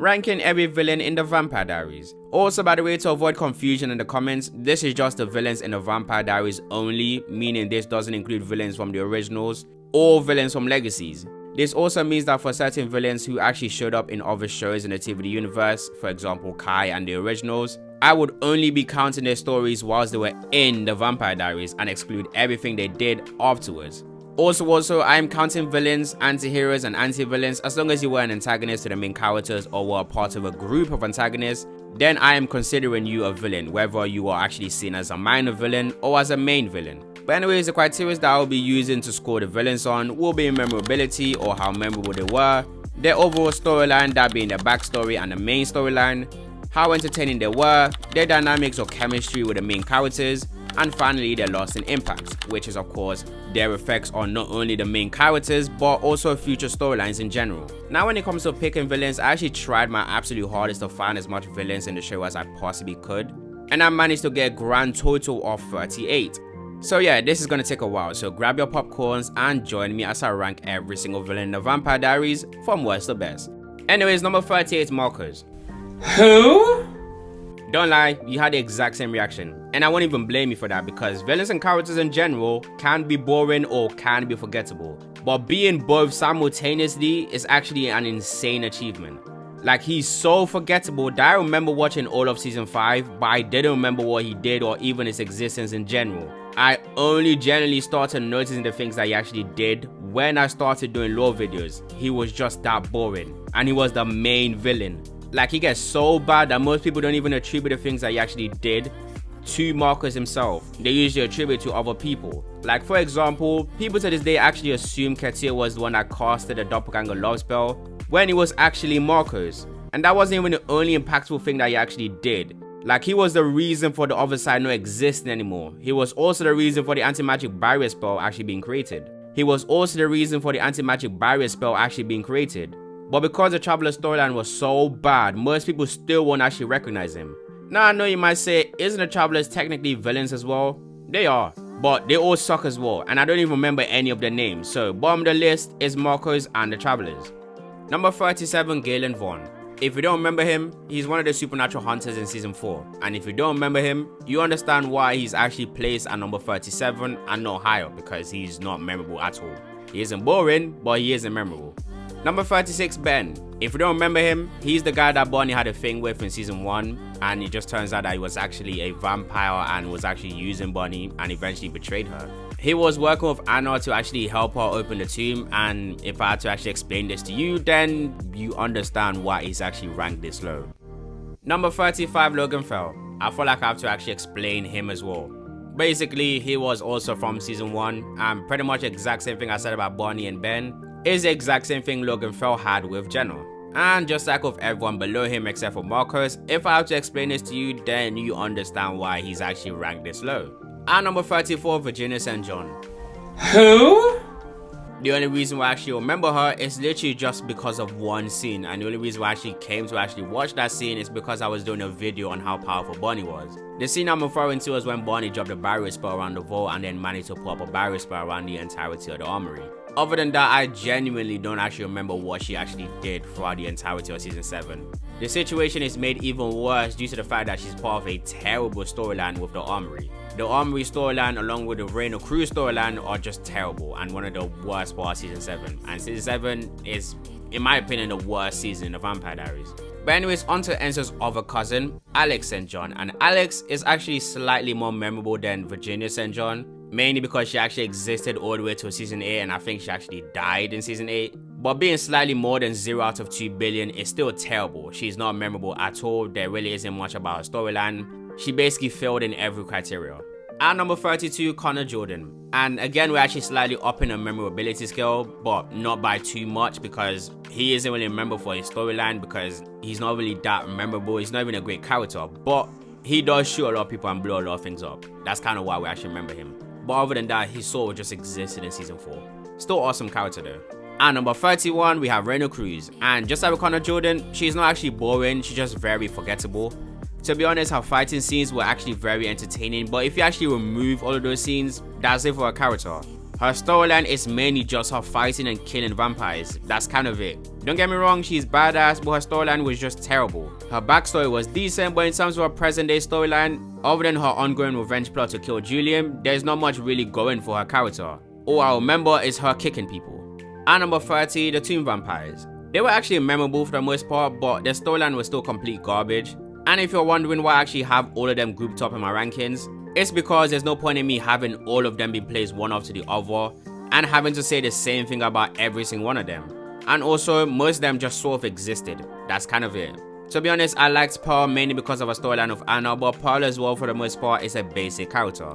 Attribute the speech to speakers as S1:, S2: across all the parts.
S1: ranking every villain in the Vampire Diaries. Also, by the way, to avoid confusion in the comments, this is just the villains in the Vampire Diaries only, meaning this doesn't include villains from the originals or villains from Legacies. This also means that for certain villains who actually showed up in other shows in the TVD universe, for example Kai and the originals, I would only be counting their stories whilst they were in the Vampire Diaries and exclude everything they did afterwards. Also, I am counting villains, anti-heroes and anti-villains as long as you were an antagonist to the main characters or were a part of a group of antagonists, then I am considering you a villain, whether you are actually seen as a minor villain or as a main villain. But anyways, the criteria that I will be using to score the villains on will be memorability or how memorable they were, their overall storyline, that being their backstory and the main storyline, how entertaining they were, their dynamics or chemistry with the main characters, and finally their lasting impact, which is of course their effects on not only the main characters but also future storylines in general. Now when it comes to picking villains, I actually tried my absolute hardest to find as much villains in the show as I possibly could, and I managed to get a grand total of 38. So yeah, this is gonna take a while, so grab your popcorns and join me as I rank every single villain in the Vampire Diaries from worst to best. Anyways, number 38, Marcos.
S2: Who?
S1: Don't lie, you had the exact same reaction, and I won't even blame you for that because villains and characters in general can be boring or can be forgettable, but being both simultaneously is actually an insane achievement. Like, he's so forgettable that I remember watching all of season 5, but I didn't remember what he did or even his existence in general. I only generally started noticing the things that he actually did when I started doing lore videos. He was just that boring, and he was the main villain. Like, he gets so bad that most people don't even attribute the things that he actually did to Marcus himself. They usually attribute to other people. Like, for example, people to this day actually assume Katia was the one that casted the doppelganger love spell when it was actually Marcos. And that wasn't even the only impactful thing that he actually did. Like, he was the reason for the other side not existing anymore. He was also the reason for the anti-magic barrier spell actually being created. But because the Traveler storyline was so bad, most people still won't actually recognize him. Now I know you might say, isn't the Travelers technically villains as well? They are, but they all suck as well, and I don't even remember any of their names, so bottom of the list is Marcos and the Travelers. Number 37, Galen Vaughn. If you don't remember him, he's one of the supernatural hunters in season 4, and if you don't remember him, you understand why he's actually placed at number 37 and not higher, because he's not memorable at all. He isn't boring, but he isn't memorable. Number 36, Ben. If you don't remember him, he's the guy that Bonnie had a thing with in season 1, and it just turns out that he was actually a vampire and was actually using Bonnie and eventually betrayed her. He was working with Anna to actually help her open the tomb, and if I had to actually explain this to you, then you understand why he's actually ranked this low. Number 35, Logan Fell. I feel like I have to actually explain him as well. Basically, he was also from season 1, and pretty much the exact same thing I said about Bonnie and Ben is the exact same thing Logan Fell had with Jenna. And just like with everyone below him except for Marcos, if I have to explain this to you, then you understand why he's actually ranked this low. At number 34, Virginia St. John.
S2: Who?
S1: The only reason why I actually remember her is literally just because of one scene, and the only reason why I actually came to actually watch that scene is because I was doing a video on how powerful Bonnie was. The scene I'm referring to is when Bonnie dropped a barrier spell around the vault and then managed to put up a barrier spell around the entirety of the armory. Other than that, I genuinely don't actually remember what she actually did throughout the entirety of season 7. The situation is made even worse due to the fact that she's part of a terrible storyline with the armory. The armory storyline along with the Reign of Crew storyline are just terrible and one of the worst parts of season 7. And season 7 is, in my opinion, the worst season in the Vampire Diaries. But anyways, on to Enzo's other cousin, Alex St. John. And Alex is actually slightly more memorable than Virginia St. John, mainly because she actually existed all the way to season 8 and I think she actually died in season 8. But being slightly more than 0 out of 2 billion is still terrible. She's not memorable at all. There really isn't much about her storyline. She basically failed in every criteria. At number 32, Connor Jordan. And again, we're actually slightly upping a memorability scale, but not by too much because he isn't really memorable for his storyline because he's not really that memorable. He's not even a great character, but he does shoot a lot of people and blow a lot of things up. That's kind of why we actually remember him. But other than that, he sort of just existed in season 4. Still awesome character though. At number 31, we have Reno Cruz. And just like with Connor Jordan, she's not actually boring, she's just very forgettable. To be honest, her fighting scenes were actually very entertaining, but if you actually remove all of those scenes, that's it for her character. Her storyline is mainly just her fighting and killing vampires. That's kind of it. Don't get me wrong, she's badass, but her storyline was just terrible. Her backstory was decent, but in terms of her present day storyline, other than her ongoing revenge plot to kill Julian, there's not much really going for her character. All I remember is her kicking people. At number 30, the Tomb Vampires. They were actually memorable for the most part, but their storyline was still complete garbage. And if you're wondering why I actually have all of them grouped up in my rankings, it's because there's no point in me having all of them be placed one after the other and having to say the same thing about every single one of them. And also, most of them just sort of existed. That's kind of it. To be honest, I liked Pearl mainly because of a storyline of Anna, but Pearl as well for the most part is a basic character.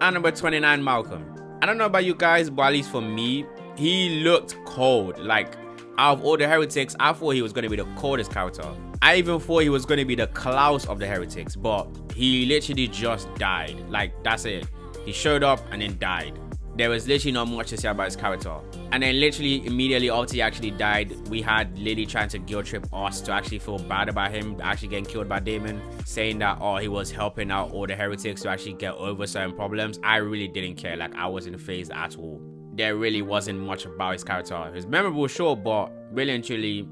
S1: At number 29, Malcolm. I don't know about you guys, but at least for me, he looked cold. Like, out of all the heretics, I thought he was going to be the coldest character. I even thought he was going to be the Klaus of the heretics, but he literally just died. Like, that's it. He showed up and then died. There was literally not much to say about his character. And then literally immediately after he actually died, we had Lily trying to guilt trip us to actually feel bad about him actually getting killed by Damon, saying that, oh, he was helping out all the heretics to actually get over certain problems. I really didn't care. Like, I wasn't phased at all. There really wasn't much about his character. He was memorable, sure, but really and truly,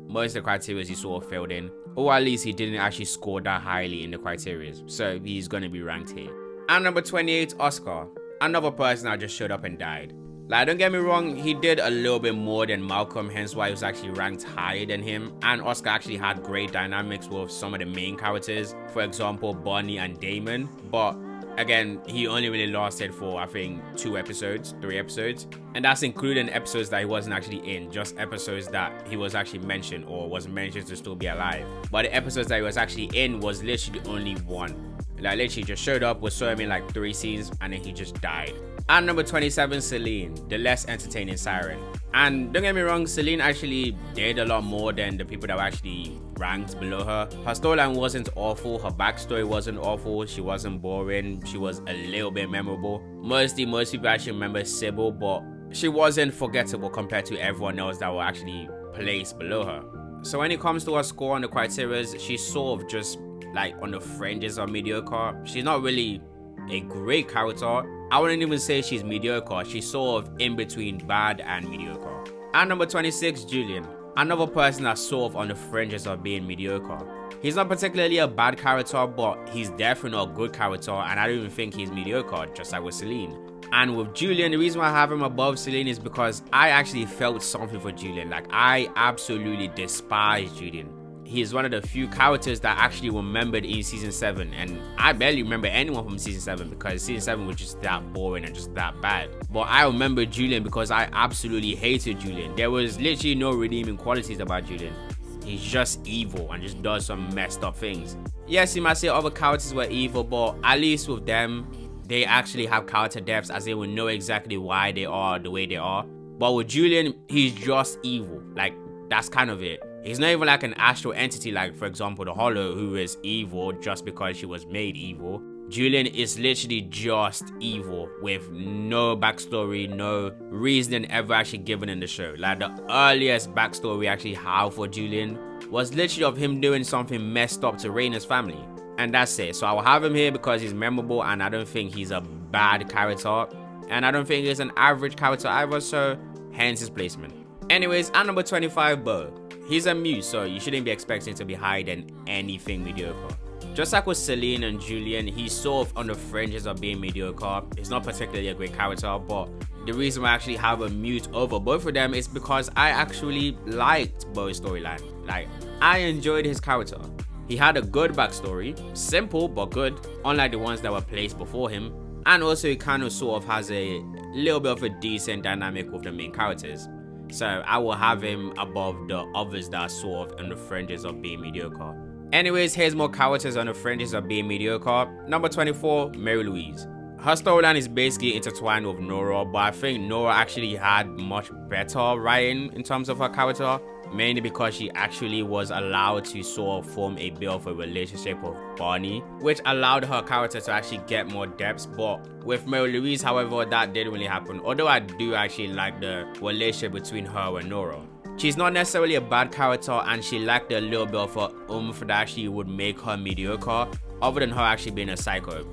S1: most of the criteria he sort of failed in. Or at least he didn't actually score that highly in the criteria. So he's going to be ranked here. And number 28, Oscar. Another person that just showed up and died. Like, don't get me wrong, he did a little bit more than Malcolm, hence why he was actually ranked higher than him. And Oscar actually had great dynamics with some of the main characters. For example, Bonnie and Damon. But again, he only really lasted for, I think, 3 episodes. And that's including episodes that he wasn't actually in. Just episodes that he was actually mentioned or was mentioned to still be alive. But the episodes that he was actually in was literally only 1. Like, literally just showed up, was saw him in like 3 scenes, and then he just died. And number 27, Celine, the less entertaining siren. And don't get me wrong, Celine actually did a lot more than the people that were actually ranked below her. Her storyline wasn't awful, her backstory wasn't awful, she wasn't boring, she was a little bit memorable. Most people actually remember Sybil, but she wasn't forgettable compared to everyone else that were actually placed below her. So when it comes to her score on the criteria, she's sort of just like on the fringes of mediocre. She's not really a great character. I wouldn't even say she's mediocre. She's sort of in between bad and mediocre. At number 26, Julian. Another person that's sort of on the fringes of being mediocre. He's not particularly a bad character, but he's definitely not a good character, and I don't even think he's mediocre, just like with Celine. And with Julian, the reason why I have him above Celine is because I actually felt something for Julian. Like, I absolutely despise Julian. He is one of the few characters that actually remembered in season 7, and I barely remember anyone from season 7 because season 7 was just that boring and just that bad. But I remember Julian because I absolutely hated Julian. There was literally no redeeming qualities about Julian. He's just evil and just does some messed up things. Yes, you might say other characters were evil, but at least with them, they actually have character depths, as they will know exactly why they are the way they are. But with Julian, he's just evil. Like, that's kind of it. He's not even like an astral entity like, for example, the Hollow, who is evil just because she was made evil. Julian is literally just evil with no backstory, no reasoning ever actually given in the show. Like, the earliest backstory we actually have for Julian was literally of him doing something messed up to Raina's family. And that's it. So I will have him here because he's memorable, and I don't think he's a bad character. And I don't think he's an average character either, so hence his placement. Anyways, at number 25, Bo. He's a muse, so you shouldn't be expecting to be higher than anything mediocre. Just like with Celine and Julian, he's sort of on the fringes of being mediocre. He's not particularly a great character, but the reason why I actually have a mute over both of them is because I actually liked Bo's storyline. Like, I enjoyed his character. He had a good backstory, simple but good, unlike the ones that were placed before him. And also he kind of sort of has a little bit of a decent dynamic with the main characters. So I will have him above the others that are sort of on the fringes of being mediocre. Anyways, here's more characters on the fringes of being mediocre. Number 24, Mary Louise. Her storyline is basically intertwined with Nora, but I think Nora actually had much better writing in terms of her character. Mainly because she actually was allowed to sort of form a bit of a relationship with Bonnie, which allowed her character to actually get more depth. But with Mary Louise, however, that didn't really happen. Although I do actually like the relationship between her and Nora. She's not necessarily a bad character, and she lacked a little bit of a oomph that actually would make her mediocre, other than her actually being a psycho.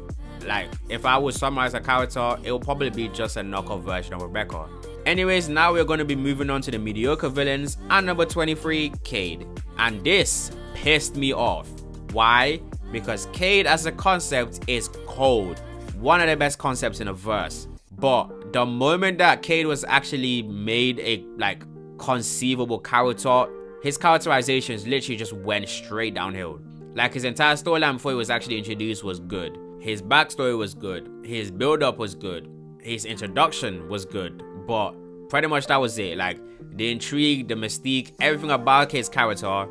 S1: Like, if I would summarize a character, it will probably be just a knockoff version of Rebekah. Anyways, now we're going to be moving on to the mediocre villains, and number 23, Cade. And this pissed me off. Why? Because Cade as a concept is cold. One of the best concepts in a verse. But the moment that Cade was actually made a conceivable character, his characterizations literally just went straight downhill. Like, his entire storyline before he was actually introduced was good. His backstory was good. His build-up was good. His introduction was good. But pretty much that was it. Like, the intrigue, the mystique, everything about Cade's character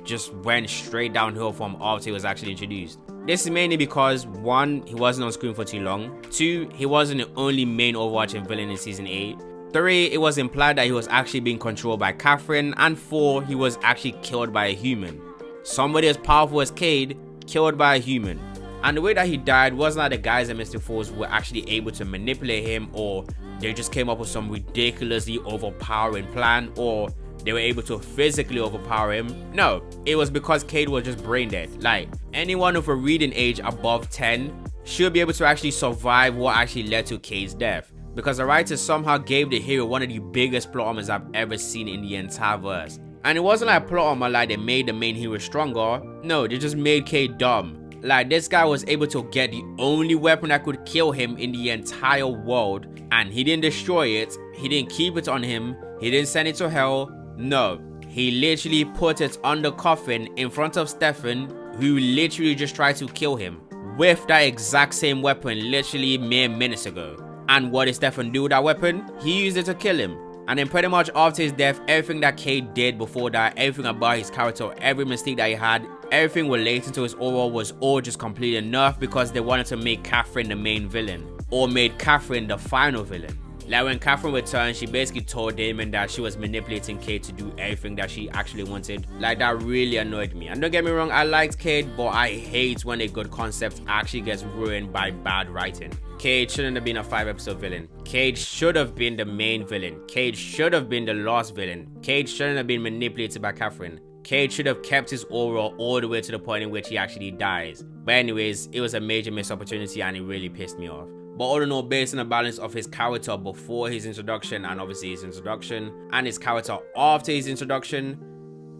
S1: just went straight downhill from after he was actually introduced. This is mainly because 1, he wasn't on screen for too long. 2, he wasn't the only main overarching villain in season 8. 3, it was implied that he was actually being controlled by Catherine. And 4, he was actually killed by a human. Somebody as powerful as Cade killed by a human. And the way that he died wasn't that the guys at Mystic Falls were actually able to manipulate him, or they just came up with some ridiculously overpowering plan, or they were able to physically overpower him. No, it was because Cade was just brain dead. Like, anyone with a reading age above 10 should be able to actually survive what actually led to Cade's death. Because the writers somehow gave the hero one of the biggest plot armors I've ever seen in the entire verse. And it wasn't like plot armor like they made the main hero stronger. No, they just made Cade dumb. Like, this guy was able to get the only weapon that could kill him in the entire world, and he didn't destroy it, he didn't keep it on him, he didn't send it to hell. No, he literally put it on the coffin in front of Stefan, who literally just tried to kill him with that exact same weapon literally mere minutes ago. And what did Stefan do with that weapon? He used it to kill him. And then pretty much after his death, everything that Cade did before that, everything about his character, every mistake that he had, everything relating to his aura was all just completely nerfed because they wanted to make Catherine the main villain, or made Catherine the final villain. Like, when Catherine returned, she basically told Damon that she was manipulating Cade to do everything that she actually wanted. Like, that really annoyed me. And don't get me wrong, I liked Cade, but I hate when a good concept actually gets ruined by bad writing. Cade shouldn't have been a 5-episode villain. Cade should have been the main villain. Cade should have been the last villain. Cade shouldn't have been manipulated by Catherine. Cade should have kept his aura all the way to the point in which he actually dies. But anyways, it was a major missed opportunity and it really pissed me off. But all in all, based on the balance of his character before his introduction, and obviously his introduction, and his character after his introduction,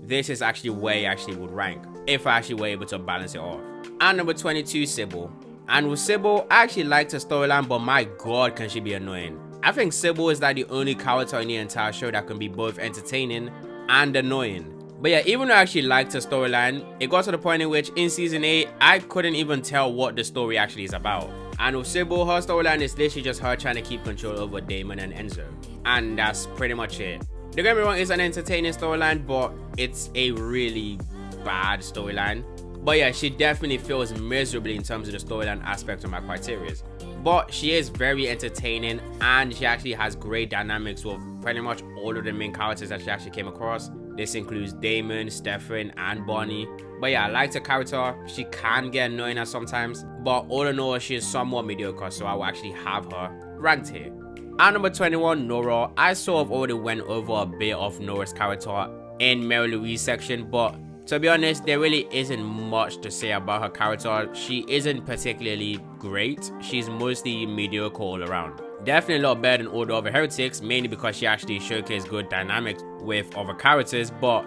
S1: this is actually where he actually would rank, if I actually were able to balance it off. And number 22, Sybil. And with Sybil, I actually liked her storyline, but my god, can she be annoying. I think Sybil is like the only character in the entire show that can be both entertaining and annoying. But yeah, even though I actually liked her storyline, it got to the point in which in season 8, I couldn't even tell what the story actually is about. And with Sybil, her storyline is literally just her trying to keep control over Damon and Enzo. And that's pretty much it. Don't get me wrong, it's an entertaining storyline, but it's a really bad storyline. But yeah, she definitely feels miserably in terms of the storyline aspect of my criteria. But she is very entertaining, and she actually has great dynamics with pretty much all of the main characters that she actually came across. This includes Damon, Stefan, and Bonnie. But yeah, I liked her character. She can get annoying at sometimes, but all in all, she is somewhat mediocre, so I will actually have her ranked here. At number 21, Nora. I sort of already went over a bit of Nora's character in Mary Louise's section, but to be honest, there really isn't much to say about her character. She isn't particularly great. She's mostly mediocre all around. Definitely a lot better than all the other heretics, mainly because she actually showcased good dynamics with other characters, but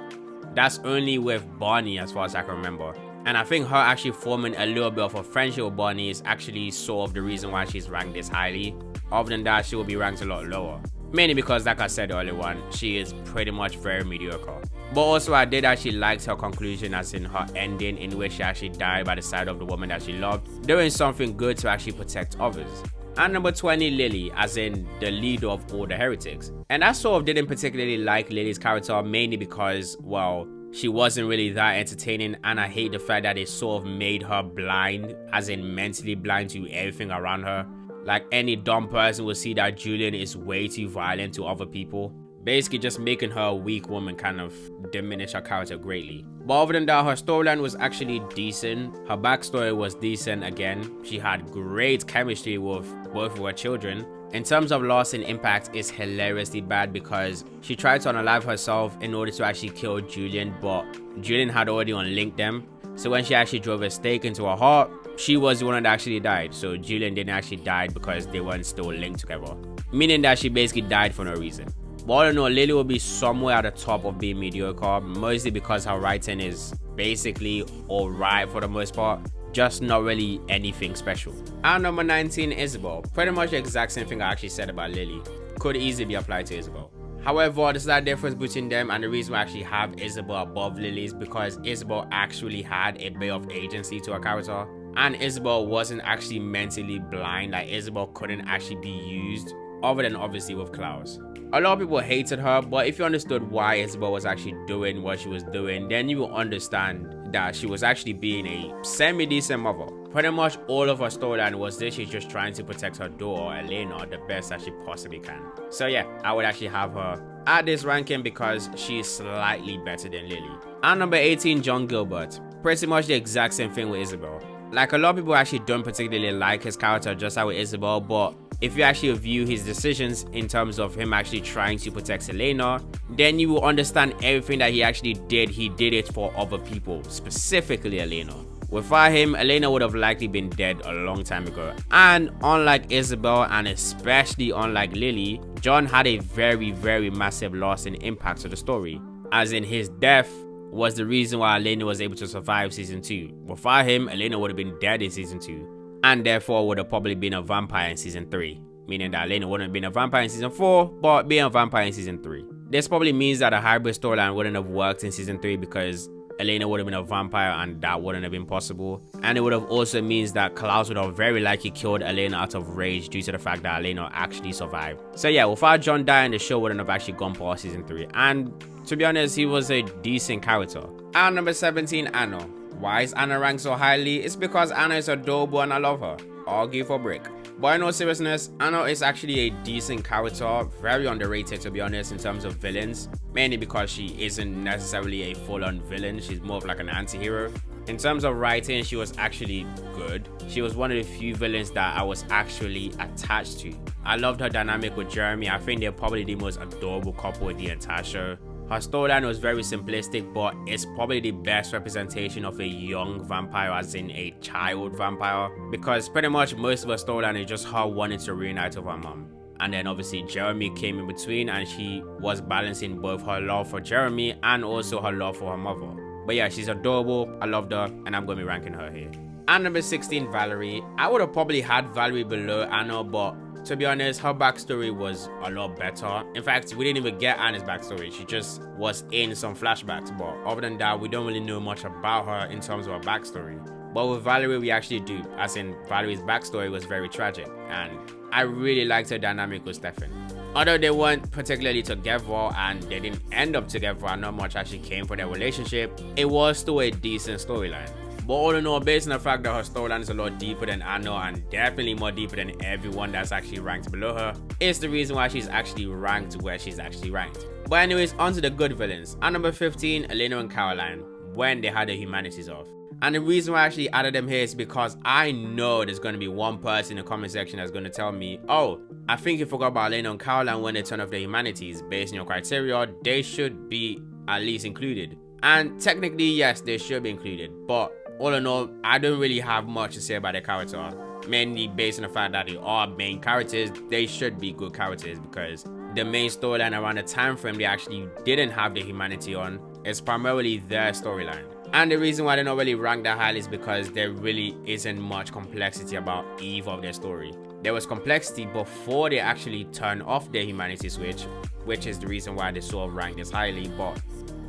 S1: that's only with Bonnie as far as I can remember. And I think her actually forming a little bit of a friendship with Bonnie is actually sort of the reason why she's ranked this highly. Other than that, she will be ranked a lot lower. Mainly because, like I said earlier on, she is pretty much very mediocre. But also, I did actually like her conclusion, as in her ending, in which she actually died by the side of the woman that she loved, doing something good to actually protect others. And number 20, Lily, as in the leader of all the heretics. And I sort of didn't particularly like Lily's character, mainly because, well, she wasn't really that entertaining, and I hate the fact that it sort of made her blind, as in mentally blind to everything around her. Like, any dumb person will see that Julian is way too violent to other people. Basically just making her a weak woman kind of diminish her character greatly. But other than that, her storyline was actually decent. Her backstory was decent again. She had great chemistry with both of her children. In terms of loss and impact, it's hilariously bad because she tried to unalive herself in order to actually kill Julian, but Julian had already unlinked them. So when she actually drove a stake into her heart, she was the one that actually died. So Julian didn't actually die because they weren't still linked together. Meaning that she basically died for no reason. But all in all, Lily will be somewhere at the top of being mediocre, mostly because her writing is basically alright for the most part. Just not really anything special. At number 19, Isabel. Pretty much the exact same thing I actually said about Lily. Could easily be applied to Isabel. However, the slight difference between them and the reason we actually have Isabel above Lily is because Isabel actually had a bit of agency to her character. And Isabel wasn't actually mentally blind, like Isabel couldn't actually be used, other than obviously with Klaus. A lot of people hated her, but if you understood why Isabel was actually doing what she was doing, then you will understand that she was actually being a semi-decent mother. Pretty much all of her storyline was this: she's just trying to protect her daughter, Elena, the best that she possibly can. So yeah, I would actually have her at this ranking because she's slightly better than Lily. At number 18, John Gilbert. Pretty much the exact same thing with Isabel. Like, a lot of people actually don't particularly like his character, just like with Isabel, but if you actually view his decisions in terms of him actually trying to protect Elena, then you will understand everything that he actually did. He did it for other people, specifically Elena. Without him, Elena would have likely been dead a long time ago. And unlike Isabel, and especially unlike Lily, John had a very, very massive loss and impact to the story. As in, his death was the reason why Elena was able to survive season 2. Without him, Elena would have been dead in season 2. And therefore would have probably been a vampire in season 3. Meaning that Elena wouldn't have been a vampire in season 4, but being a vampire in season 3. This probably means that a hybrid storyline wouldn't have worked in season 3 because Elena would have been a vampire and that wouldn't have been possible. And it would have also means that Klaus would have very likely killed Elena out of rage due to the fact that Elena actually survived. So yeah, without John dying, the show wouldn't have actually gone past season 3. And to be honest, he was a decent character. At number 17, Anna. Why is Anna ranked so highly? It's because Anna is adorable and I love her. Argue for brick. But in all seriousness, Anna is actually a decent character, very underrated to be honest in terms of villains, mainly because she isn't necessarily a full-on villain, she's more of like an anti-hero. In terms of writing, she was actually good. She was one of the few villains that I was actually attached to. I loved her dynamic with Jeremy. I think they're probably the most adorable couple in the entire show. Her storyline was very simplistic, but it's probably the best representation of a young vampire, as in a child vampire, because pretty much most of her storyline is just her wanting to reunite with her mom. And then obviously Jeremy came in between and she was balancing both her love for Jeremy and also her love for her mother. But yeah, she's adorable, I loved her, and I'm going to be ranking her here. And number 16, Valerie. I would have probably had Valerie below Anna, but to be honest, her backstory was a lot better. In fact, we didn't even get Anna's backstory. She just was in some flashbacks. But other than that, we don't really know much about her in terms of her backstory. But with Valerie, we actually do. As in, Valerie's backstory was very tragic. And I really liked her dynamic with Stefan. Although they weren't particularly together and they didn't end up together and not much actually came from their relationship, it was still a decent storyline. But all in all, based on the fact that her storyline is a lot deeper than Anna and definitely more deeper than everyone that's actually ranked below her, it's the reason why she's actually ranked where she's actually ranked. But anyways, on to the good villains. At number 15, Elena and Caroline, when they had their humanities off. And the reason why I actually added them here is because I know there's going to be one person in the comment section that's going to tell me, oh, I think you forgot about Elena and Caroline when they turn off their humanities. Based on your criteria, they should be at least included. And technically, yes, they should be included. But all in all, I don't really have much to say about their character. Mainly based on the fact that they are main characters, they should be good characters because the main storyline around the time frame they actually didn't have the humanity on is primarily their storyline. And the reason why they're not really ranked that highly is because there really isn't much complexity about either of their story. There was complexity before they actually turned off their humanity switch, which is the reason why they sort of ranked this highly, but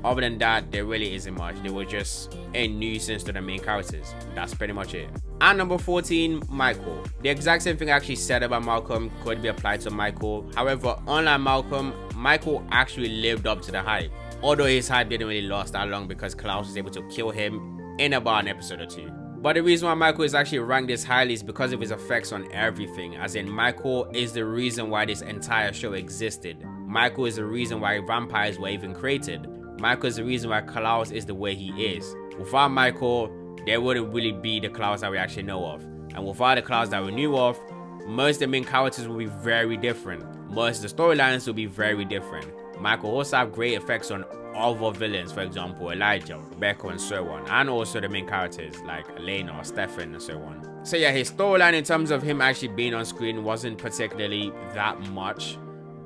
S1: other than that, there really isn't much. They were just a nuisance to the main characters. That's pretty much it. At number 14, Michael. The exact same thing I actually said about Malcolm could be applied to Michael. However, unlike Malcolm, Michael actually lived up to the hype. Although his hype didn't really last that long because Klaus was able to kill him in about an episode or two. But the reason why Michael is actually ranked this highly is because of his effects on everything. As in, Michael is the reason why this entire show existed. Michael is the reason why vampires were even created. Michael is the reason why Klaus is the way he is. Without Michael, there wouldn't really be the Klaus that we actually know of. And without the Klaus that we knew of, most of the main characters will be very different. Most of the storylines will be very different. Michael also have great effects on other villains, for example, Elijah, Rebekah, and so on, and also the main characters like Elena, Stefan, and so on. So yeah, his storyline in terms of him actually being on screen wasn't particularly that much,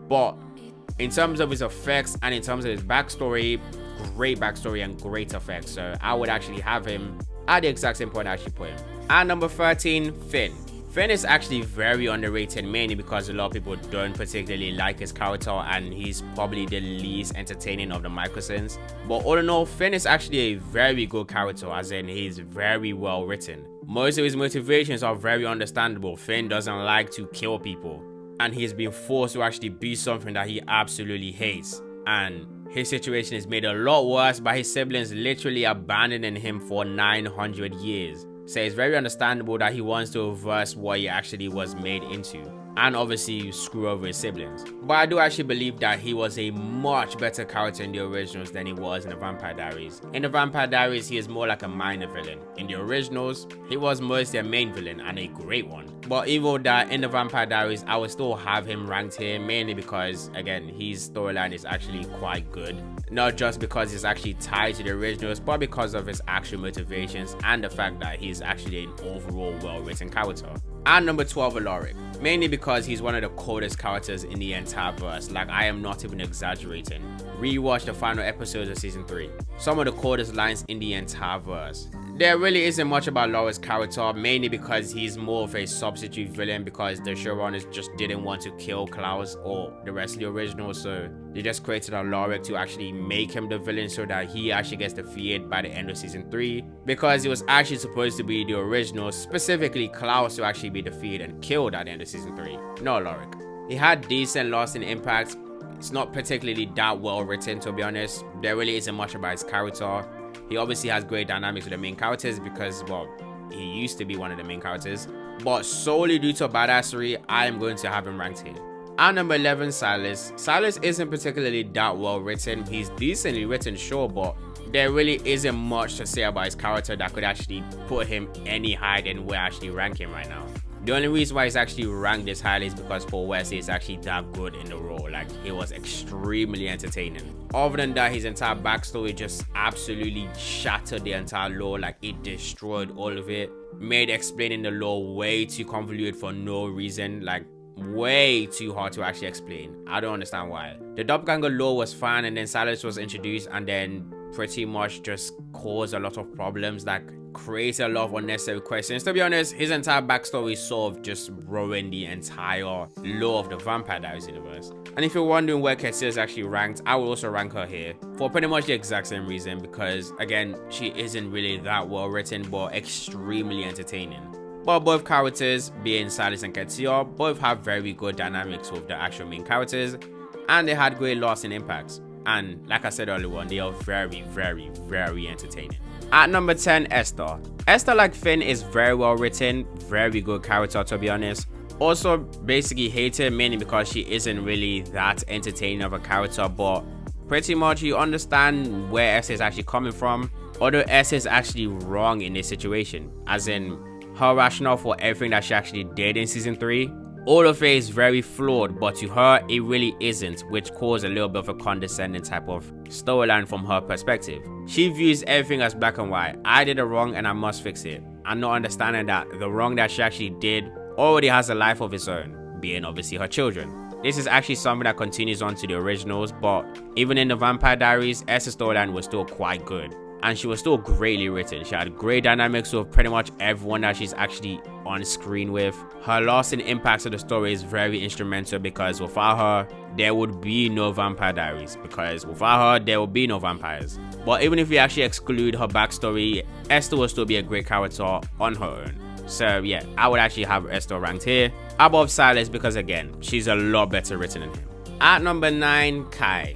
S1: but in terms of his effects and in terms of his backstory, great backstory and great effects. So I would actually have him at the exact same point I actually put him. At number 13, Finn. Finn is actually very underrated, mainly because a lot of people don't particularly like his character and he's probably the least entertaining of the Mikaelsons. But all in all, Finn is actually a very good character, as in he's very well written. Most of his motivations are very understandable. Finn doesn't like to kill people, and he's been forced to actually be something that he absolutely hates. And his situation is made a lot worse by his siblings literally abandoning him for 900 years. So it's very understandable that he wants to reverse what he actually was made into, and obviously screw over his siblings. But I do actually believe that he was a much better character in the originals than he was in the Vampire Diaries. In the Vampire Diaries, he is more like a minor villain. In the originals, he was mostly a main villain and a great one. But even with that, in the Vampire Diaries, I would still have him ranked here, mainly because, again, his storyline is actually quite good. Not just because he's actually tied to the originals, but because of his actual motivations and the fact that he's actually an overall well-written character. And number 12, Alaric. Mainly because he's one of the coldest characters in the entire verse. Like, I am not even exaggerating. Rewatch the final episodes of season 3. Some of the coldest lines in the entire verse. There really isn't much about Alaric's character, mainly because he's more of a substitute villain, because the showrunners just didn't want to kill Klaus or the rest of the original, so they just created Alaric to actually make him the villain so that he actually gets defeated by the end of season 3, because it was actually supposed to be the original, specifically Klaus, to actually be defeated and killed at the end of season 3, not Alaric. He had decent lasting impact. It's not particularly that well written, to be honest. There really isn't much about his character. He obviously has great dynamics with the main characters because, well, he used to be one of the main characters. But solely due to badassery, I am going to have him ranked here. At number 11, Silas. Silas isn't particularly that well written. He's decently written, sure, but there really isn't much to say about his character that could actually put him any higher than where I actually rank him right now. The only reason why he's actually ranked this highly is because Paul Wesley is actually that good in the role. Like, it was extremely entertaining. Other than that, his entire backstory just absolutely shattered the entire lore. Like, it destroyed all of it. Made explaining the lore way too convoluted for no reason. Like, way too hard to actually explain. I don't understand why. The doppelganger lore was fine, and then Silas was introduced and then pretty much just caused a lot of problems. Like, creates a lot of unnecessary questions. To be honest, his entire backstory sort of just ruined the entire lore of the Vampire Diaries universe. And if you're wondering where Ketsia is actually ranked, I will also rank her here for pretty much the exact same reason, because again, she isn't really that well written but extremely entertaining. But both characters, being Silas and Ketsia, both have very good dynamics with the actual main characters, and they had great lasting impacts. And like I said earlier on, they are very, very, very entertaining. At number 10, Esther. Esther, like Finn, is very well written, very good character, to be honest. Also basically hated mainly because she isn't really that entertaining of a character, but pretty much you understand where Esther is actually coming from. Although Esther is actually wrong in this situation, as in her rationale for everything that she actually did in season 3. All of it is very flawed, but to her, it really isn't, which caused a little bit of a condescending type of storyline from her perspective. She views everything as black and white. I did a wrong and I must fix it. And not understanding that the wrong that she actually did already has a life of its own, being obviously her children. This is actually something that continues on to the originals, but even in the Vampire Diaries, Esther's storyline was still quite good. And she was still greatly written. She had great dynamics with pretty much everyone that she's actually on screen with. Her lasting impacts of the story is very instrumental, because without her, there would be no Vampire Diaries. Because without her, there would be no vampires. But even if we actually exclude her backstory, Esther will still be a great character on her own. So yeah, I would actually have Esther ranked here above Silas, because again, she's a lot better written than him. At number 9, Kai.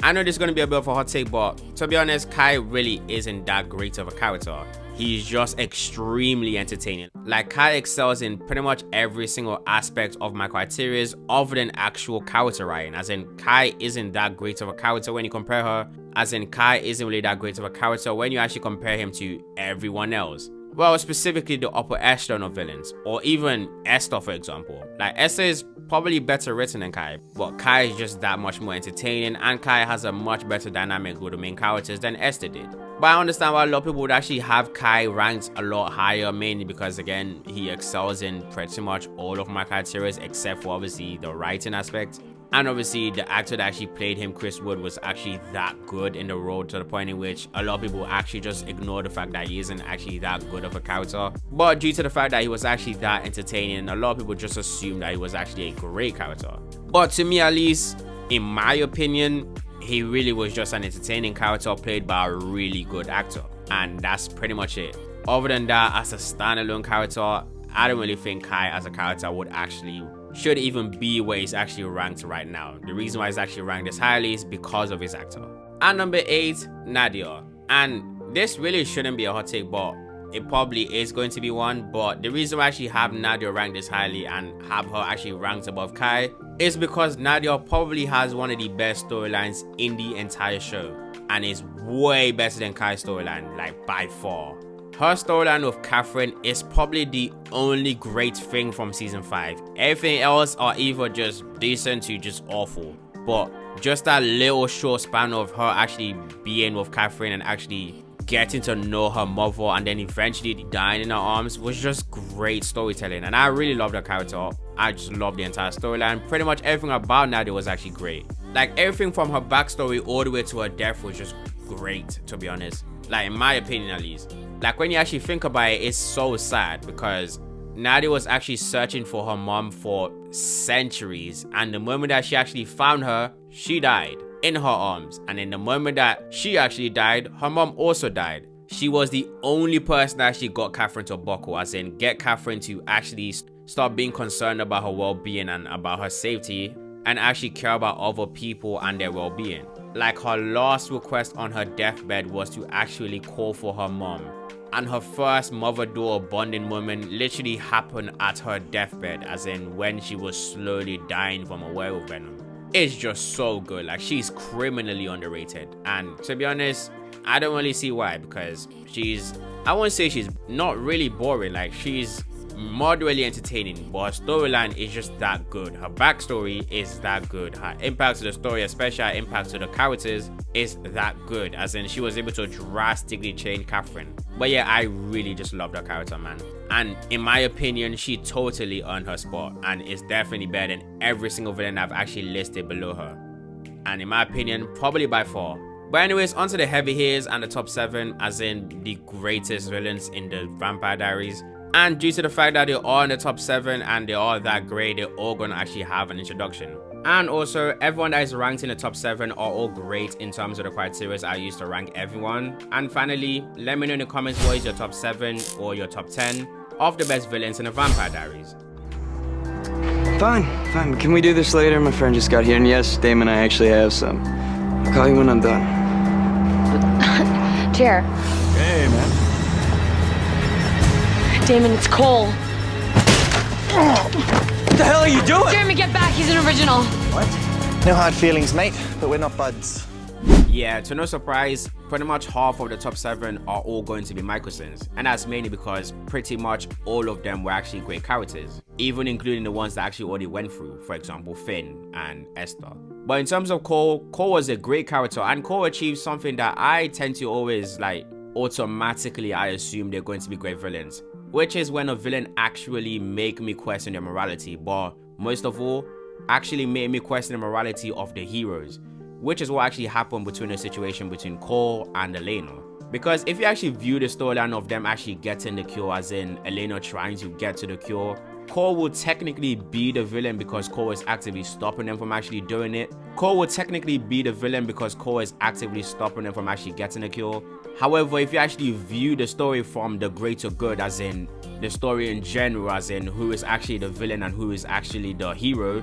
S1: I know this is going to be a bit of a hot take, but to be honest, Kai really isn't that great of a character. He's just extremely entertaining. Like, Kai excels in pretty much every single aspect of my criteria other than actual character writing. As in, Kai isn't that great of a character when you compare her. As in, Kai isn't really that great of a character when you actually compare him to everyone else. Well, specifically the upper echelon of villains, or even Esther, for example. Like, Esther is probably better written than Kai, but Kai is just that much more entertaining, and Kai has a much better dynamic with the main characters than Esther did. But I understand why a lot of people would actually have Kai ranked a lot higher, mainly because, again, he excels in pretty much all of my criteria except for obviously the writing aspect. And obviously the actor that actually played him, Chris Wood, was actually that good in the role, to the point in which a lot of people actually just ignore the fact that he isn't actually that good of a character. But due to the fact that he was actually that entertaining, a lot of people just assumed that he was actually a great character. But to me, at least, in my opinion, he really was just an entertaining character played by a really good actor. And that's pretty much it. Other than that, as a standalone character, I don't really think Kai as a character should even be where he's actually ranked right now. The reason why he's actually ranked this highly is because of his actor. At number 8, Nadia. And this really shouldn't be a hot take, but it probably is going to be one. But the reason why I actually have Nadia ranked this highly and have her actually ranked above Kai is because Nadia probably has one of the best storylines in the entire show, and is way better than Kai's storyline, like by far. Her storyline with Catherine is probably the only great thing from season 5. Everything else are either just decent to just awful. But just that little short span of her actually being with Catherine and actually getting to know her mother and then eventually dying in her arms was just great storytelling. And I really loved her character. I just loved the entire storyline. Pretty much everything about Nadia was actually great. Like, everything from her backstory all the way to her death was just great, to be honest. Like, in my opinion at least. Like, when you actually think about it, it's so sad because Nadia was actually searching for her mom for centuries, and the moment that she actually found her, she died in her arms. And in the moment that she actually died, her mom also died. She was the only person that actually got Catherine to buckle, as in get Catherine to actually start being concerned about her well-being and about her safety, and actually care about other people and their well-being. Like, her last request on her deathbed was to actually call for her mom. And her first mother-daughter bonding moment literally happened at her deathbed, as in when she was slowly dying from a werewolf venom. It's just so good. Like, she's criminally underrated. And to be honest, I don't really see why, because I won't say she's not really boring. Like, she's moderately entertaining, but her storyline is just that good. Her backstory is that good. Her impact to the story, especially her impact to the characters, is that good, as in she was able to drastically change Catherine. But yeah, I really just loved her character, man. And in my opinion, she totally earned her spot and is definitely better than every single villain I've actually listed below her. And in my opinion, probably by far. But anyways, onto the heavy hitters and the top 7, as in the greatest villains in the Vampire Diaries. And due to the fact that they're all in the top 7 and they're all that great, they're all gonna actually have an introduction. And also, everyone that is ranked in the top 7 are all great in terms of the criteria I use to rank everyone. And finally, let me know in the comments what is your top 7 or your top 10 of the best villains in the Vampire Diaries.
S3: Fine. Can we do this later? My friend just got here, and yes, Damon, I actually have some. I'll call you when I'm done.
S4: Chair.
S3: Hey, man.
S4: Damon, it's Cole.
S3: What the hell are you doing?
S4: Jeremy, get back. He's an original.
S5: What? No hard feelings, mate, but we're not buds.
S1: Yeah, to no surprise, pretty much half of the top 7 are all going to be Mikaelsons, and that's mainly because pretty much all of them were actually great characters, even including the ones that actually already went through, for example Finn and Esther. But in terms of Cole was a great character, and Cole achieved something that I tend to always automatically I assume they're going to be great villains, which is when a villain actually make me question their morality, but most of all, actually made me question the morality of the heroes, which is what actually happened between the situation between Cole and Elena. Because if you actually view the storyline of them actually getting the cure, as in Elena trying to get to the cure, Cole will technically be the villain because Cole is actively stopping them from actually doing it. Cole will technically be the villain because Cole is actively stopping them from actually getting the cure. However, if you actually view the story from the greater good, as in the story in general, as in who is actually the villain and who is actually the hero,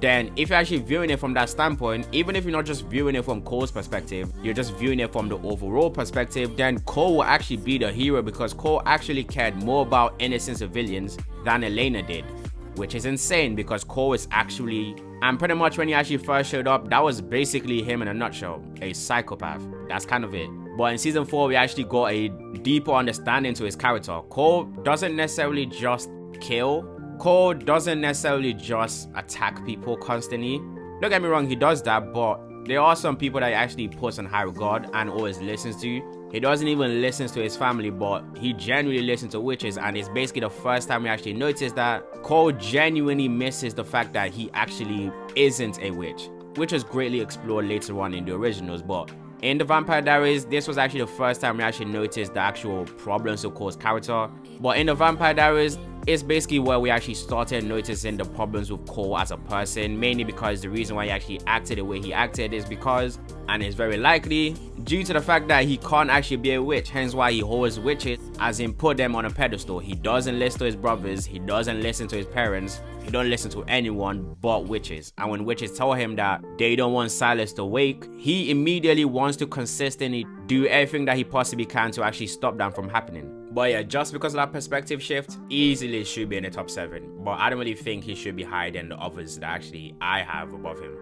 S1: then if you're actually viewing it from that standpoint, even if you're not just viewing it from Cole's perspective, you're just viewing it from the overall perspective, then Cole will actually be the hero because Cole actually cared more about innocent civilians than Elena did, which is insane because Cole is actually, and pretty much when he actually first showed up, that was basically him in a nutshell, a psychopath. That's kind of it. But in season 4, we actually got a deeper understanding to his character. Cole doesn't necessarily just kill. Cole doesn't necessarily just attack people constantly. Don't get me wrong, he does that, but there are some people that he actually puts in high regard and always listens to. He doesn't even listen to his family, but he genuinely listens to witches, and it's basically the first time we actually notice that Cole genuinely misses the fact that he actually isn't a witch, which was greatly explored later on in the originals. But in the Vampire Diaries, this was actually the first time we actually noticed the actual problems of Cole's character. But in the Vampire Diaries, it's basically where we actually started noticing the problems with Cole as a person, mainly because the reason why he actually acted the way he acted is because, and it's very likely, due to the fact that he can't actually be a witch, hence why he holds witches, as in put them on a pedestal. He doesn't listen to his brothers, he doesn't listen to his parents, he don't listen to anyone but witches. And when witches tell him that they don't want Silas to wake, he immediately wants to consistently do everything that he possibly can to actually stop that from happening. But yeah, just because of that perspective shift, easily should be in the top 7. But I don't really think he should be higher than the others that actually I have above him.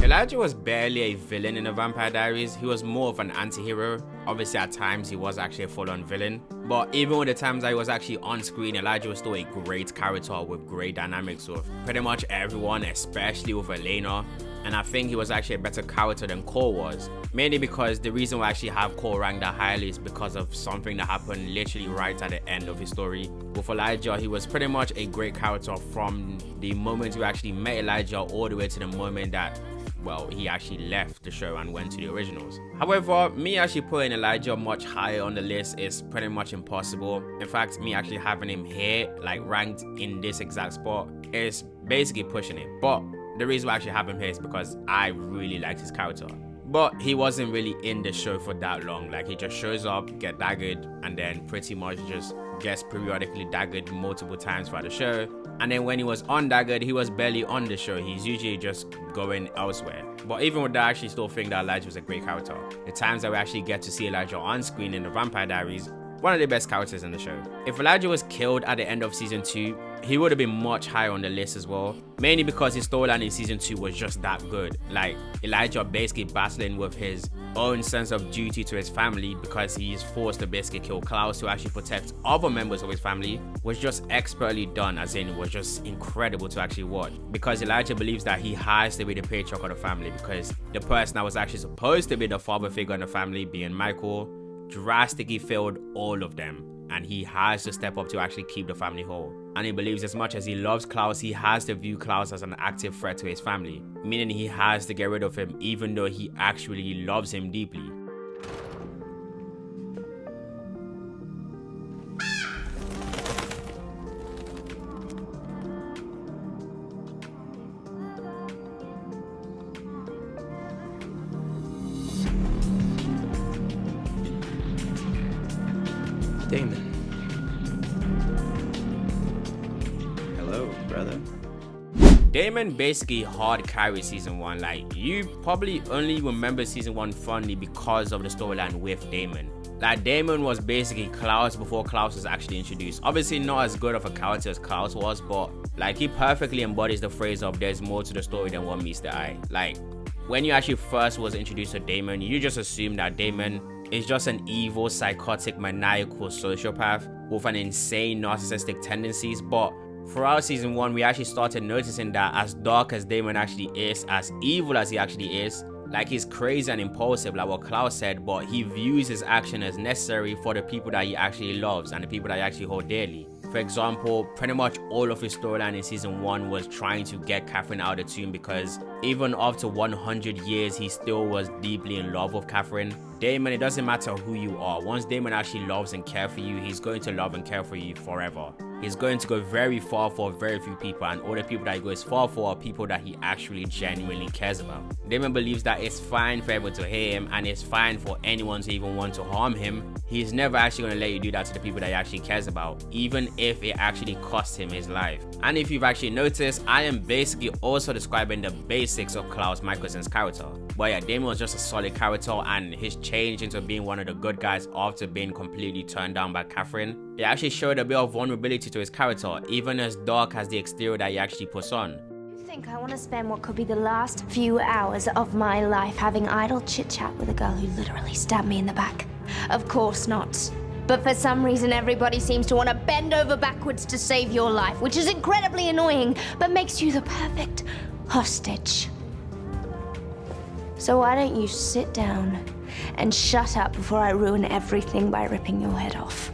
S1: Elijah was barely a villain in the Vampire Diaries. He was more of an anti-hero. Obviously at times he was actually a full-on villain, but even with the times that he was actually on screen, Elijah was still a great character with great dynamics with pretty much everyone, especially with Elena. And I think he was actually a better character than Cole was, mainly because the reason why I actually have Cole ranked that highly is because of something that happened literally right at the end of his story. With Elijah, he was pretty much a great character from the moment we actually met Elijah all the way to the moment that, well, he actually left the show and went to the originals. However, me actually putting Elijah much higher on the list is pretty much impossible. In fact, me actually having him here, like ranked in this exact spot, is basically pushing it. But the reason why I actually have him here is because I really liked his character. But he wasn't really in the show for that long. Like, he just shows up, get daggered, and then pretty much just gets periodically daggered multiple times throughout the show. And then when he was undaggered, he was barely on the show. He's usually just going elsewhere. But even with that, I actually still think that Elijah was a great character. The times that we actually get to see Elijah on screen in the Vampire Diaries, one of the best characters in the show. If Elijah was killed at the end of season 2, he would have been much higher on the list as well, mainly because his storyline in season 2 was just that good. Like, Elijah basically battling with his own sense of duty to his family because he is forced to basically kill Klaus to actually protect other members of his family was just expertly done, as in it was just incredible to actually watch, because Elijah believes that he has to be the patriarch of the family because the person that was actually supposed to be the father figure in the family, being Michael, drastically failed all of them, and he has to step up to actually keep the family whole. And he believes as much as he loves Klaus, he has to view Klaus as an active threat to his family, meaning he has to get rid of him even though he actually loves him deeply.
S3: Damon.
S5: Hello, brother.
S1: Damon basically hard carried season 1. Like, you probably only remember season 1 fondly because of the storyline with Damon. Like, Damon was basically Klaus before Klaus was actually introduced. Obviously not as good of a character as Klaus was, but like, he perfectly embodies the phrase of there's more to the story than what meets the eye. Like, when you actually first was introduced to Damon, you just assume that Damon is just an evil, psychotic, maniacal sociopath with an insane narcissistic tendencies. But throughout season 1, we actually started noticing that as dark as Damon actually is, as evil as he actually is, like, he's crazy and impulsive like what Klaus said, but he views his action as necessary for the people that he actually loves and the people that he actually hold dearly. For example, pretty much all of his storyline in season 1 was trying to get Catherine out of the tomb, because even after 100 years, he still was deeply in love with Catherine. Damon, it doesn't matter who you are. Once Damon actually loves and cares for you, he's going to love and care for you forever. He's going to go very far for very few people, and all the people that he goes far for are people that he actually genuinely cares about. Damon believes that it's fine for everyone to hate him, and it's fine for anyone to even want to harm him. He's never actually going to let you do that to the people that he actually cares about, even if it actually costs him his life. And if you've actually noticed, I am basically also describing the basics of Klaus Mikaelson's character. But yeah, Damon was just a solid character, and his change into being one of the good guys after being completely turned down by Catherine, it actually showed a bit of vulnerability to his character, even as dark as the exterior that he actually puts on.
S6: You think I want to spend what could be the last few hours of my life having idle chit-chat with a girl who literally stabbed me in the back? Of course not. But for some reason, everybody seems to want to bend over backwards to save your life, which is incredibly annoying, but makes you the perfect hostage. So why don't you sit down and shut up before I ruin everything by ripping your head off?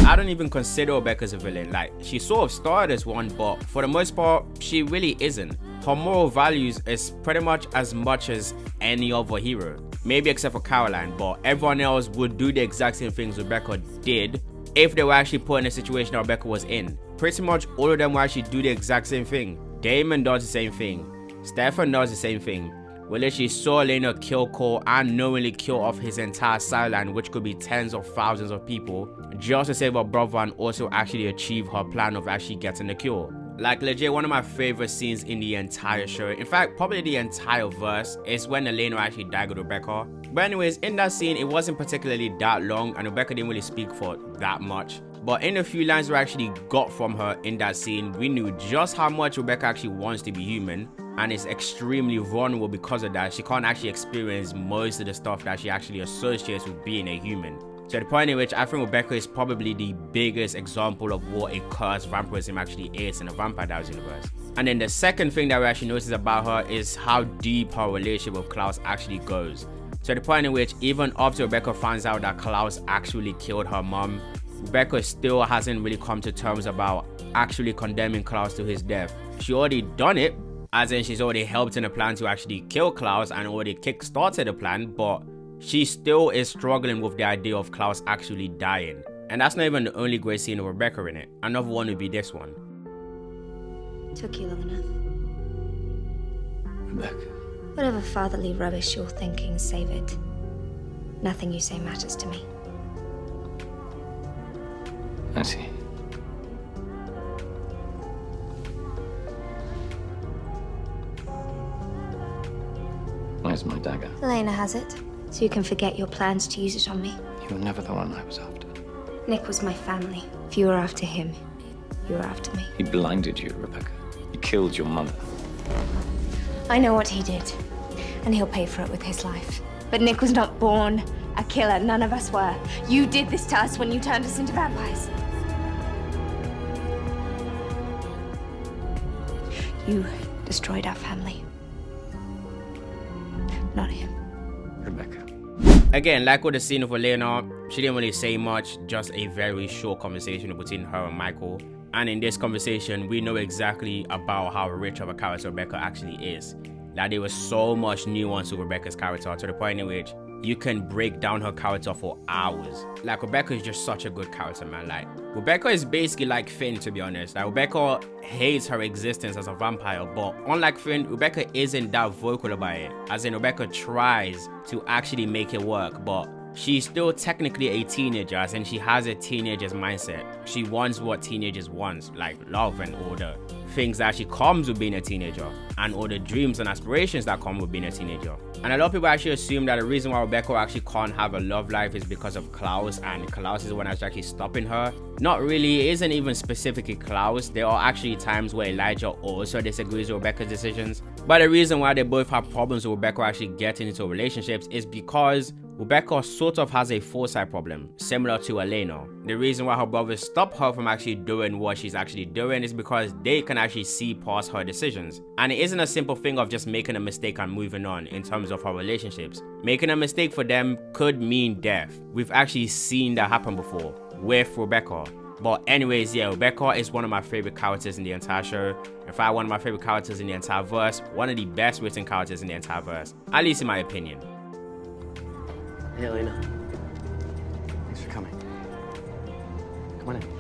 S1: I don't even consider Rebekah as a villain. Like, she sort of started as one, but for the most part, she really isn't. Her moral values is pretty much as any other hero. Maybe except for Caroline, but everyone else would do the exact same things Rebekah did if they were actually put in a situation that Rebekah was in. Pretty much all of them will actually do the exact same thing. Damon does the same thing. Stefan does the same thing. We literally saw Elena kill Cole and knowingly kill off his entire sideline, which could be tens of thousands of people, just to save her brother and also actually achieve her plan of actually getting the cure. Like, legit, one of my favorite scenes in the entire show, in fact probably the entire verse, is when Elena actually died with Rebekah. But anyways, in that scene, it wasn't particularly that long and Rebekah didn't really speak for that much. But in the few lines we actually got from her in that scene, we knew just how much Rebekah actually wants to be human, and is extremely vulnerable because of that. She can't actually experience most of the stuff that she actually associates with being a human. To the point in which I think Rebekah is probably the biggest example of what a cursed vampirism actually is in the Vampire Diaries universe. And then the second thing that we actually notice about her is how deep her relationship with Klaus actually goes. To the point in which even after Rebekah finds out that Klaus actually killed her mom, Rebekah still hasn't really come to terms about actually condemning Klaus to his death. She already done it, as in she's already helped in a plan to actually kill Klaus and already kick-started the plan, but she still is struggling with the idea of Klaus actually dying. And that's not even the only great scene of Rebekah in it. Another one would be this one.
S6: Took you long enough.
S3: Rebekah.
S6: Whatever fatherly rubbish you're thinking, save it. Nothing you say matters to me.
S3: I see. Where's my dagger?
S6: Elena has it, so you can forget your plans to use it on me.
S3: You were never the one I was after.
S6: Nick was my family. If you were after him, you were after me.
S3: He blinded you, Rebekah. He killed your mother.
S6: I know what he did, and he'll pay for it with his life. But Nick was not born a killer. None of us were. You did this to us when you turned us into vampires. You destroyed our family. Not him.
S3: Rebekah.
S1: Again, like with the scene of Elena, she didn't really say much, just a very short conversation between her and Michael. And in this conversation, we know exactly about how rich of a character Rebekah actually is. Like, there was so much nuance to Rebekah's character, to the point in which you can break down her character for hours. Like, Rebekah is just such a good character, man. Like, Rebekah is basically like Finn, to be honest. Like, Rebekah hates her existence as a vampire, but unlike Finn, Rebekah isn't that vocal about it. As in, Rebekah tries to actually make it work, but she's still technically a teenager, as in she has a teenager's mindset. She wants what teenagers want, like love and all the things that actually comes with being a teenager, and all the dreams and aspirations that come with being a teenager. And a lot of people actually assume that the reason why Rebekah actually can't have a love life is because of Klaus, and Klaus is the one that's actually stopping her. Not really. It isn't even specifically Klaus. There are actually times where Elijah also disagrees with Rebekah's decisions. But the reason why they both have problems with Rebekah actually getting into relationships is because Rebekah sort of has a foresight problem, similar to Elena. The reason why her brothers stop her from actually doing what she's actually doing is because they can actually see past her decisions. And it isn't a simple thing of just making a mistake and moving on in terms of her relationships. Making a mistake for them could mean death. We've actually seen that happen before with Rebekah. But anyways, yeah, Rebekah is one of my favorite characters in the entire show. In fact, one of my favorite characters in the entire verse. One of the best written characters in the entire verse. At least in my opinion.
S7: Hey, Elena. Thanks for coming. Come on in.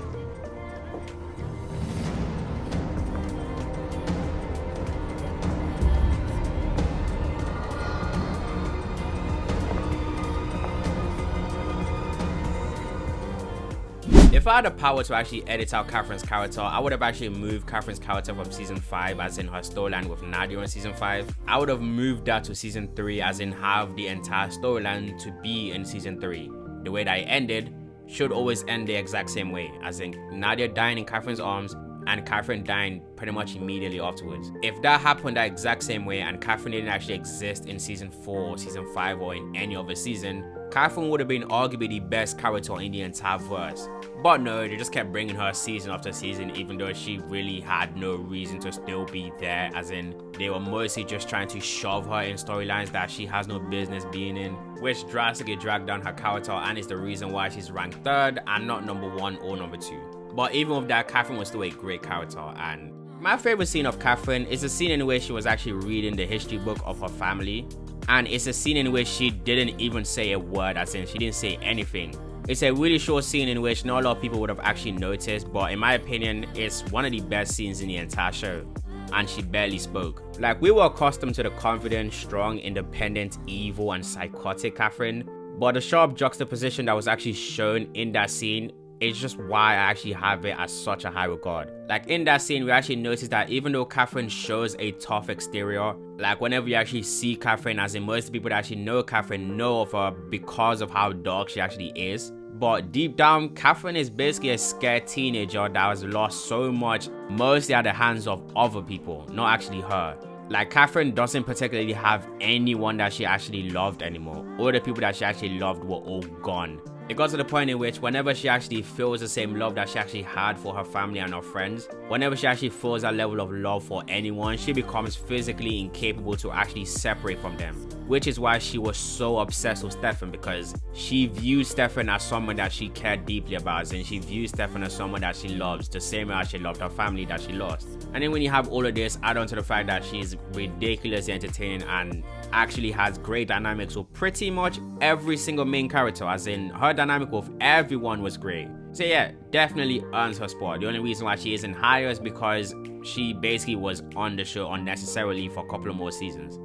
S1: The If I had the power to actually edit out Catherine's character, I would have actually moved Catherine's character from season 5, as in her storyline with Nadia in season 5. I would have moved that to season 3, as in have the entire storyline to be in season 3. The way that it ended should always end the exact same way, as in Nadia dying in Catherine's arms and Catherine dying pretty much immediately afterwards. If that happened that exact same way and Catherine didn't actually exist in season 4 or season 5 or in any other season, Catherine would have been arguably the best character in the entire verse. But no, they just kept bringing her season after season, even though she really had no reason to still be there, as in they were mostly just trying to shove her in storylines that she has no business being in, which drastically dragged down her character and is the reason why she's ranked 3rd and not number 1 or number 2. But even with that, Catherine was still a great character, and my favorite scene of Catherine is the scene in which she was actually reading the history book of her family, and it's a scene in which she didn't even say a word, as in she didn't say anything. It's a really short scene in which not a lot of people would have actually noticed, but in my opinion, it's one of the best scenes in the entire show, and she barely spoke. Like, we were accustomed to the confident, strong, independent, evil, and psychotic Catherine, but the sharp juxtaposition that was actually shown in that scene, it's just why I actually have it as such a high regard. Like, in that scene, we actually notice that even though Catherine shows a tough exterior, like whenever you actually see Catherine, as in most people that actually know Catherine know of her because of how dark she actually is. But deep down, Catherine is basically a scared teenager that has lost so much, mostly at the hands of other people, not actually her. Like, Catherine doesn't particularly have anyone that she actually loved anymore. All the people that she actually loved were all gone. It got to the point in which whenever she actually feels the same love that she actually had for her family and her friends, whenever she actually feels that level of love for anyone, she becomes physically incapable to actually separate from them. Which is why she was so obsessed with Stefan, because she viewed Stefan as someone that she cared deeply about, and she views Stefan as someone that she loves, the same way as she loved her family that she lost. And then when you have all of this, add on to the fact that she's ridiculously entertaining and actually has great dynamics with pretty much every single main character, as in her dynamic with everyone was great. So yeah, definitely earns her spot. The only reason why she isn't higher is because she basically was on the show unnecessarily for a couple of more seasons.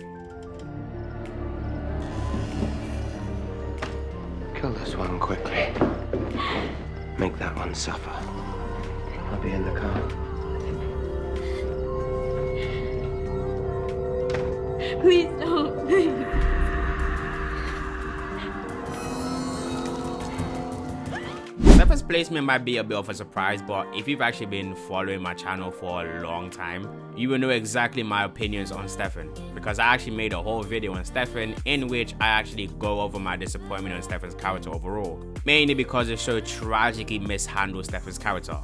S8: Kill this one quickly. Make that one suffer. I'll be in the car.
S4: Please don't.
S1: Stefan's placement might be a bit of a surprise, but if you've actually been following my channel for a long time, you will know exactly my opinions on Stefan, because I actually made a whole video on Stefan in which I actually go over my disappointment on Stefan's character overall, mainly because the show tragically mishandled Stefan's character.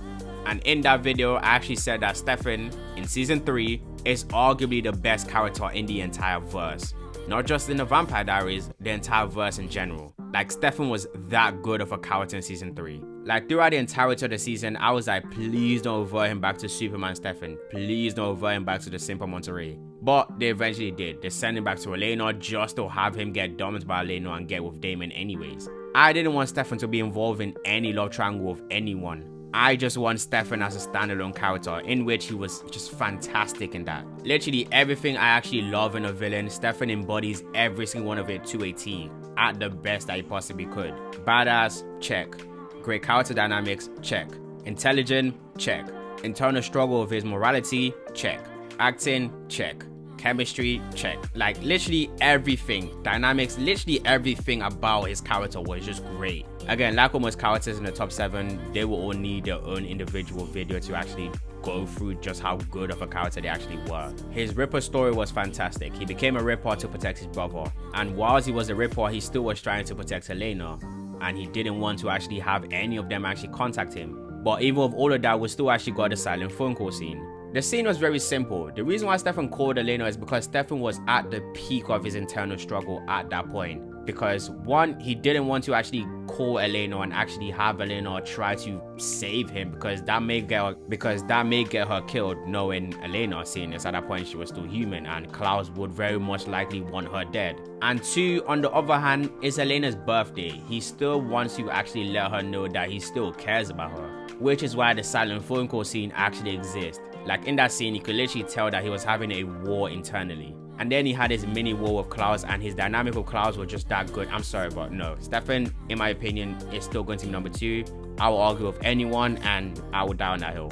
S1: And in that video, I actually said that Stefan in season 3 is arguably the best character in the entire verse. Not just in the Vampire Diaries, the entire verse in general. Like, Stefan was that good of a character in season 3. Like, throughout the entirety of the season, I was like, please don't revert him back to Superman Stefan. Please don't revert him back to the simple Monterey. But they eventually did. They sent him back to Elena just to have him get dumped by Elena and get with Damon anyways. I didn't want Stefan to be involved in any love triangle with anyone. I just want Stefan as a standalone character, in which he was just fantastic in that. Literally everything I actually love in a villain, Stefan embodies every single one of it to a T, at the best that he possibly could. Badass, check. Great character dynamics, check. Intelligent, check. Internal struggle with his morality, check. Acting, check. Chemistry, check. Like, literally everything. Dynamics, literally everything about his character was just great. Again, like almost characters in the top 7, they will all need their own individual video to actually go through just how good of a character they actually were. His Ripper story was fantastic. He became a Ripper to protect his brother, and whilst he was a Ripper, he still was trying to protect Elena, and he didn't want to actually have any of them actually contact him. But even with all of that, we still actually got a silent phone call scene. The scene was very simple. The reason why Stefan called Elena is because Stefan was at the peak of his internal struggle at that point. Because one, he didn't want to actually call Elena and actually have Elena try to save him, because that may get her killed, knowing Elena, seeing as at that point she was still human and Klaus would very much likely want her dead. And two, on the other hand, it's Elena's birthday. He still wants to actually let her know that he still cares about her, which is why the silent phone call scene actually exists. Like, in that scene, you could literally tell that he was having a war internally. And then he had his mini war with Klaus, and his dynamic with Klaus was just that good. I'm sorry, but no. Stefan, in my opinion, is still going to be number 2. I will argue with anyone, and I will die on that hill.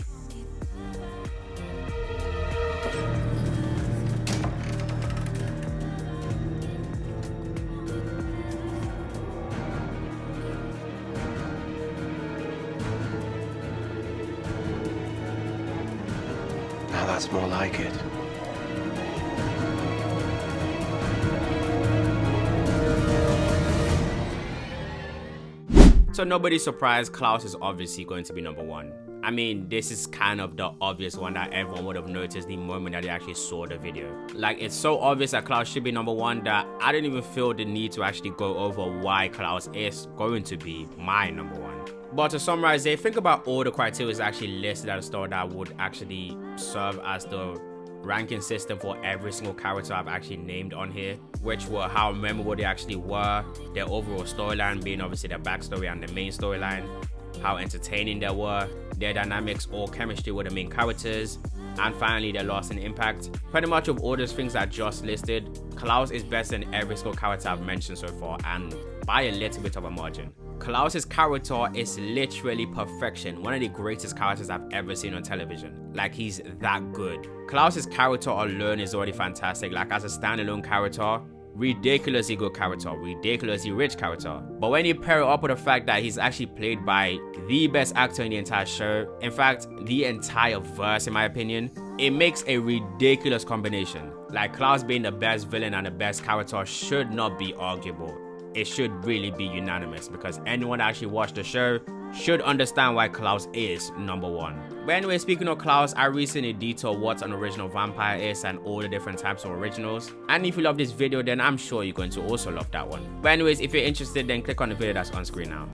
S8: Now that's more like it.
S1: So nobody's surprised, Klaus is obviously going to be number 1. I mean, this is kind of the obvious one that everyone would have noticed the moment that they actually saw the video. Like, it's so obvious that Klaus should be number 1 that I don't even feel the need to actually go over why Klaus is going to be my number 1. But to summarize it, think about all the criteria actually listed at the start that would actually serve as the ranking system for every single character I've actually named on here, which were how memorable they actually were, their overall storyline being obviously their backstory and the main storyline, how entertaining they were, their dynamics or chemistry with the main characters, and finally their lasting impact. Pretty much of all those things I just listed, Klaus is better than every single character I've mentioned so far, and by a little bit of a margin. Klaus's character is literally perfection, one of the greatest characters I've ever seen on television. Like, he's that good. Klaus's character alone is already fantastic, like as a standalone character, ridiculously good character, ridiculously rich character. But when you pair it up with the fact that he's actually played by the best actor in the entire show, in fact, the entire verse in my opinion, it makes a ridiculous combination. Like, Klaus being the best villain and the best character should not be arguable. It should really be unanimous, because anyone that actually watched the show should understand why Klaus is number 1. But anyway, speaking of Klaus, I recently detailed what an original vampire is and all the different types of originals. And if you love this video, then I'm sure you're going to also love that one. But anyways, if you're interested, then click on the video that's on screen now.